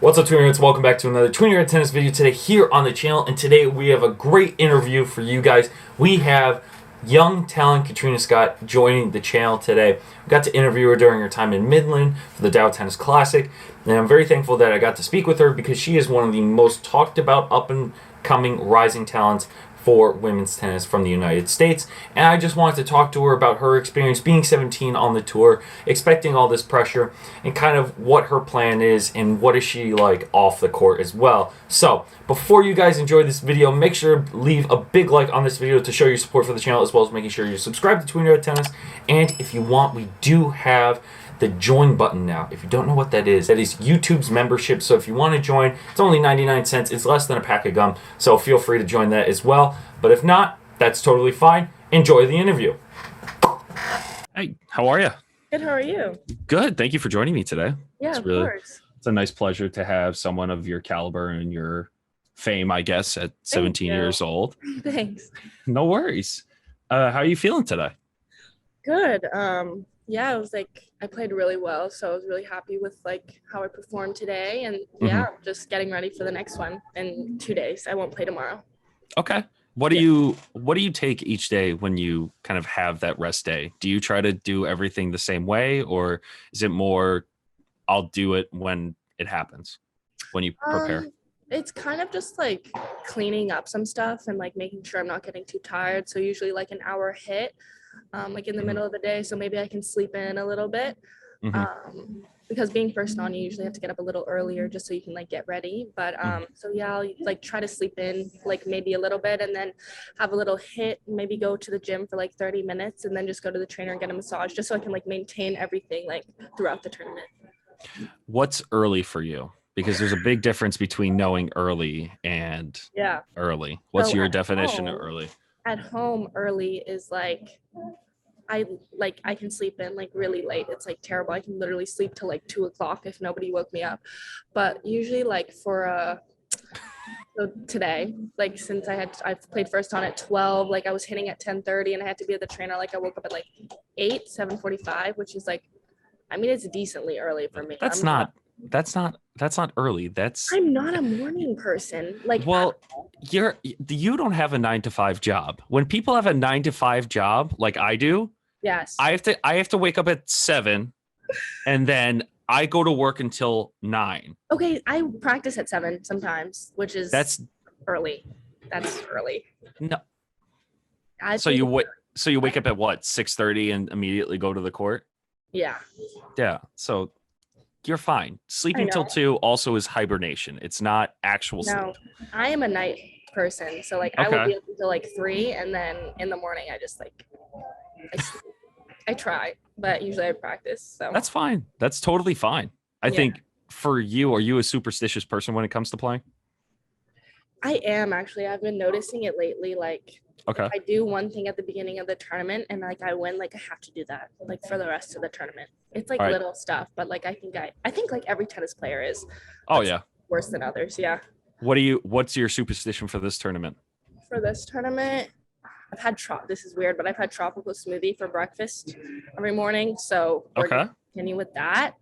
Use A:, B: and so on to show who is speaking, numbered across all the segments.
A: What's up, Tweener? Welcome back to another Tweener tennis video today here on the channel. And today we have a great interview for you guys. We have young talent Katrina Scott joining the channel today. We got to interview her during her time in Midland for the Dow Tennis Classic. And I'm very thankful that I got to speak with her because she is one of the most talked about up and coming rising talents for women's tennis from the United States. And I just wanted to talk to her about her experience being 17 on the tour, expecting all this pressure, and kind of what her plan is and what is she like off the court as well. So before you guys enjoy this video, make sure to leave a big like on this video to show your support for the channel, as well as making sure you subscribe to Tweener Tennis. And if you want, we do have the join button now. If you don't know what that is YouTube's membership. So if you want to join, it's only 99 cents. It's less than a pack of gum. So feel free to join that as well. But if not, that's totally fine. Enjoy the interview.
B: Hey, how are you?
C: Good, how are you?
B: Good. Thank you for joining me today.
C: Yeah, of course.
B: It's a nice pleasure to have someone of your caliber and your fame, I guess, at 17 years old.
C: Thanks.
B: No worries. How are you feeling today?
C: Good. Yeah, I was I played really well, so I was really happy with how I performed today, and yeah, just getting ready for the next one in 2 days. I won't play tomorrow.
B: Okay. What do you take each day when you kind of have that rest day? Do you try to do everything the same way, or is it more I'll do it when it happens, when you prepare?
C: It's kind of just cleaning up some stuff and making sure I'm not getting too tired. So usually an hour hit, in the middle of the day, so maybe I can sleep in a little bit. Because being first on, you usually have to get up a little earlier just so you can get ready. But so yeah, I'll try to sleep in maybe a little bit and then have a little hit, maybe go to the gym for 30 minutes and then just go to the trainer and get a massage just so I can maintain everything throughout the tournament.
B: What's early for you? Because there's a big difference between knowing early and early. What's your definition of early?
C: At home, early is I can sleep in really late. It's terrible. I can literally sleep till 2 o'clock if nobody woke me up. But usually for so today, since I've played first on at 12, I was hitting at 10:30 and I had to be at the trainer. I woke up at 7:45, which is it's decently early for me.
B: That's not early.
C: I'm not a morning person.
B: You don't have a 9-to-5 job. When people have a 9-to-5 job like I do,
C: yes,
B: I have to wake up at 7 and then I go to work until 9.
C: Okay, I practice at 7 sometimes, which is early. That's early.
B: No. So you wake up at what, 6:30 and immediately go to the court?
C: Yeah.
B: Yeah. So you're fine. Sleeping till 2 also is hibernation. It's not actual sleep.
C: No, I am a night person. So I will be up until 3, and then in the morning I just I try, but usually I practice. So
B: that's fine. That's totally fine. I think for you, are you a superstitious person when it comes to playing?
C: I am actually. I've been noticing it lately. If I do one thing at the beginning of the tournament and I win, I have to do that for the rest of the tournament. It's little stuff, but I think every tennis player is.
B: Oh yeah.
C: Worse than others, yeah.
B: What's your superstition for this tournament?
C: For this tournament, I've had this is weird, but I've had tropical smoothie for breakfast every morning, so we're gonna continue with that.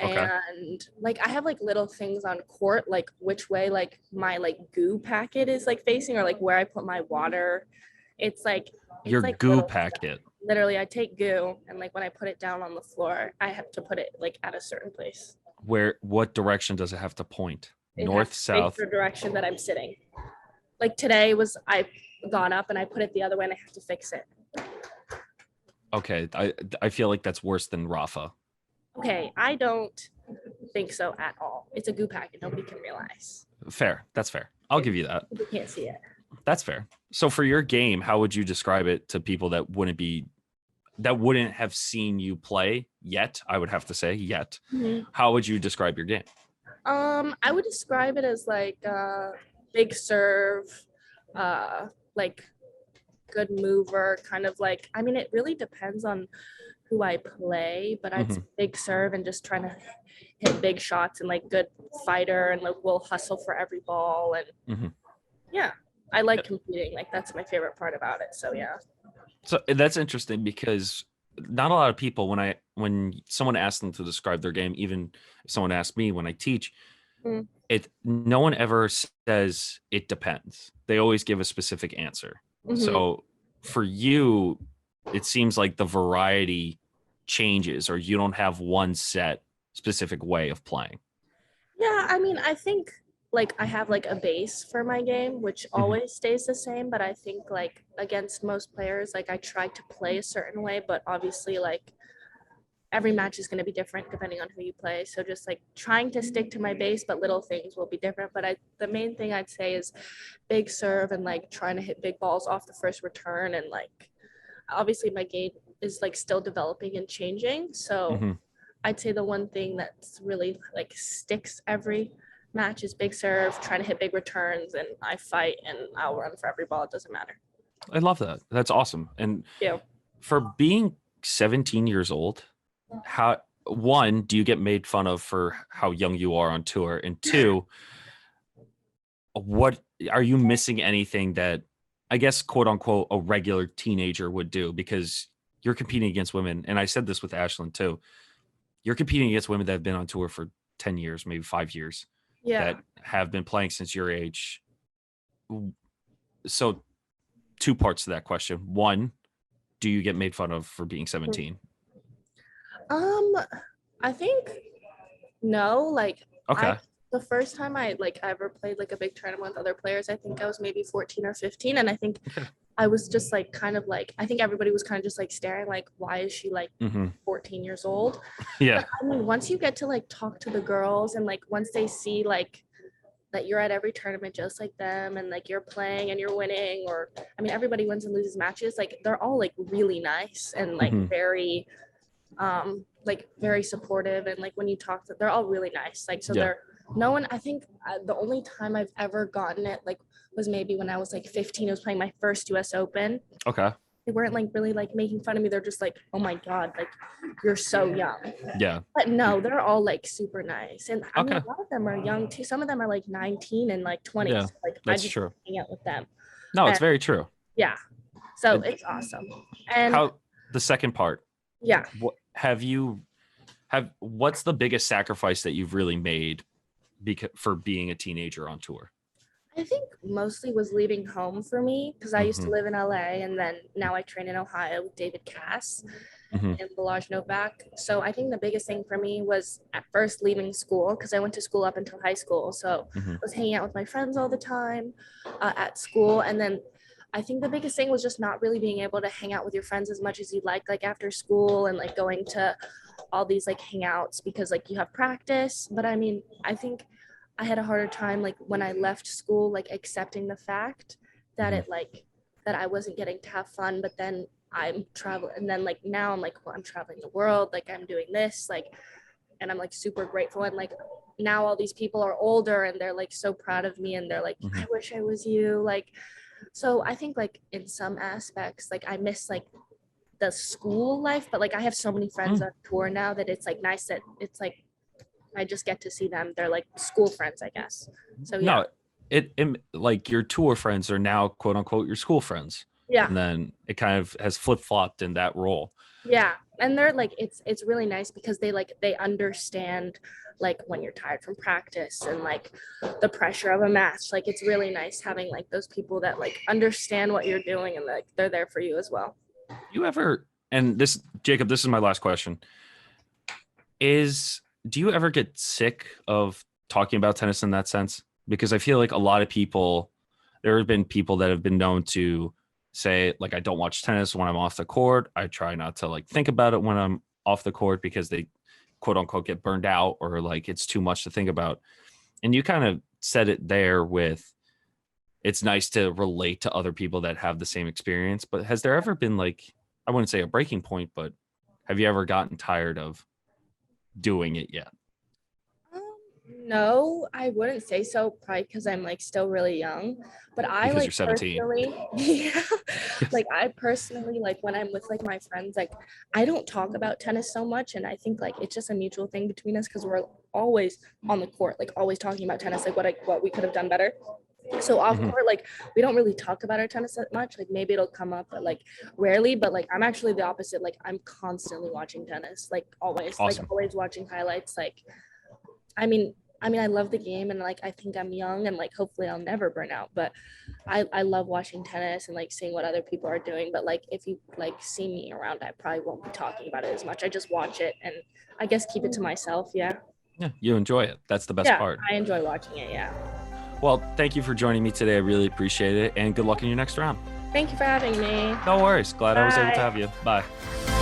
C: And I have little things on court, which way my goo packet is facing, or where I put my water. It's
B: your goo packet
C: stuff. Literally, I take goo and when I put it down on the floor, I have to put it at a certain place.
B: What direction does it have to point? North, south?
C: The direction that I'm sitting. Today I got up and I put it the other way and I have to fix it.
B: Okay, I feel like that's worse than Rafa.
C: Okay, I don't think so at all. It's a goo packet. Nobody can realize.
B: Fair. That's fair. I'll give you that.
C: You can't see it.
B: That's fair. So for your game, how would you describe it to people that wouldn't have seen you play yet? I would have to say yet. How would you describe your game?
C: I would describe it as big serve, good mover, kind of it really depends on who I play, but I'd big serve and just trying to hit big shots and good fighter and will hustle for every ball and yeah, I like competing. That's my favorite part about it. So yeah.
B: So that's interesting because not a lot of people, when someone asks them to describe their game, even if someone asks me when I teach,
C: Mm.
B: No one ever says it depends. They always give a specific answer.
C: Mhm.
B: So for you, it seems like the variety changes, or you don't have one set specific way of playing.
C: Yeah, I mean, I think like I have like a base for my game, which always stays the same. But I think like against most players, like I try to play a certain way, but obviously like every match is going to be different depending on who you play. So just like trying to stick to my base, but little things will be different. But the main thing I'd say is big serve and like trying to hit big balls off the first return. And like obviously my game is like still developing and changing. So
B: Mhm.
C: I'd say the one thing that's really like sticks every match is big serve, trying to hit big returns, and I fight and I'll run for every ball. It doesn't matter.
B: I love that. That's awesome. And
C: Yeah.
B: for being 17 years old, how, one, do you get made fun of for how young you are on tour? And two, what are you missing anything that, I guess, quote unquote, a regular teenager would do? Because you're competing against women. And I said this with Ashlyn too. You're competing against women that have been on tour for 10 years, maybe 5 years,
C: Yeah.
B: that have been playing since your age. So, two parts to that question. One, do you get made fun of for being 17?
C: I think no, like
B: Okay.
C: the first time I like ever played like a big tournament with other players, I think I was maybe 14 or 15. And I think
B: Okay.
C: I was just like kind of like, I think everybody was kind of just like staring like, why is she like
B: Mm-hmm.
C: 14 years old?
B: Yeah.
C: But I mean, once you get to like talk to the girls and like once they see like that you're at every tournament just like them and like you're playing and you're winning, or I mean everybody wins and loses matches, like they're all like really nice and like
B: Mhm.
C: very supportive, and like when you talk to, they're all really nice, like so
B: Yeah.
C: they're no one, I think the only time I've ever gotten it like was maybe when I was like 15. I was playing my first US Open.
B: Okay.
C: They weren't like really like making fun of me. They're just like, oh my God, like you're so young.
B: Yeah.
C: But no, they're all like super nice. And I mean,
B: Okay.
C: a lot of them are young too. Some of them are like 19 and like 20.
B: Yeah,
C: So, like I
B: that's
C: just
B: true.
C: hang out with them.
B: No, it's
C: And
B: very true.
C: yeah. So
B: And
C: it's awesome. And
B: how, the second part,
C: yeah.
B: what what's the biggest sacrifice that you've really made for being a teenager on tour?
C: I think mostly was leaving home for me because I used to
B: Mhm.
C: live in LA and then now I train in Ohio with David Cass
B: Mhm.
C: and Balazs Novak. So I think the biggest thing for me was at first leaving school because I went to school up until high school. So
B: Mhm.
C: I was hanging out with my friends all the time at school. And then I think the biggest thing was just not really being able to hang out with your friends as much as you'd like after school and like going to all these like hangouts because like you have practice. But I mean, I think I had a harder time like when I left school, like accepting the fact that
B: Mhm.
C: it like that I wasn't getting to have fun, but then I'm traveling, and then like now I'm like, well, I'm traveling the world, like I'm doing this, like, and I'm like super grateful, and like now all these people are older and they're like so proud of me and they're like,
B: Mhm.
C: I wish I was you, like, so I think like in some aspects, like I miss like the school life, but like I have so many friends on tour now that it's like nice that it's like I just get to see them. They're like school friends, I guess. So yeah.
B: No, it like your tour friends are now quote unquote your school friends.
C: Yeah.
B: And then it kind of has flip-flopped in that role.
C: Yeah. And they're like it's really nice because they understand like when you're tired from practice and like the pressure of a match. Like it's really nice having like those people that like understand what you're doing and like they're there for you as well.
B: You ever, and this, Jacob, this is my last question. Do you ever get sick of talking about tennis in that sense? Because I feel like a lot of people, there have been people that have been known to say, like, I don't watch tennis when I'm off the court. I try not to like think about it when I'm off the court because they quote unquote get burned out or like it's too much to think about. And you kind of said it there with, it's nice to relate to other people that have the same experience. But has there ever been like, I wouldn't say a breaking point, but have you ever gotten tired of doing it yet?
C: No, I wouldn't say so, probably because I'm like still really young. But I
B: Because
C: like
B: you're 17.
C: personally, yeah, like I personally like when I'm with like my friends, like I don't talk about tennis so much, and I think like it's just a mutual thing between us because we're always on the court, like always talking about tennis, like what we could have done better. So off
B: Mhm.
C: court, like we don't really talk about our tennis that much. Like maybe it'll come up, but like rarely. But like I'm actually the opposite. Like I'm constantly watching tennis, like always,
B: Awesome.
C: like always watching highlights. Like I mean, I mean, I love the game, and like I think I'm young, and like hopefully I'll never burn out. But I love watching tennis and like seeing what other people are doing. But like if you like see me around, I probably won't be talking about it as much. I just watch it and I guess keep it to myself. Yeah.
B: Yeah, you enjoy it. That's the best
C: Yeah,
B: part.
C: I enjoy watching it. Yeah.
B: Well, thank you for joining me today. I really appreciate it, and good luck in your next round.
C: Thank you for having me.
B: No worries. Glad I was able to
C: Bye.
B: have you. Bye.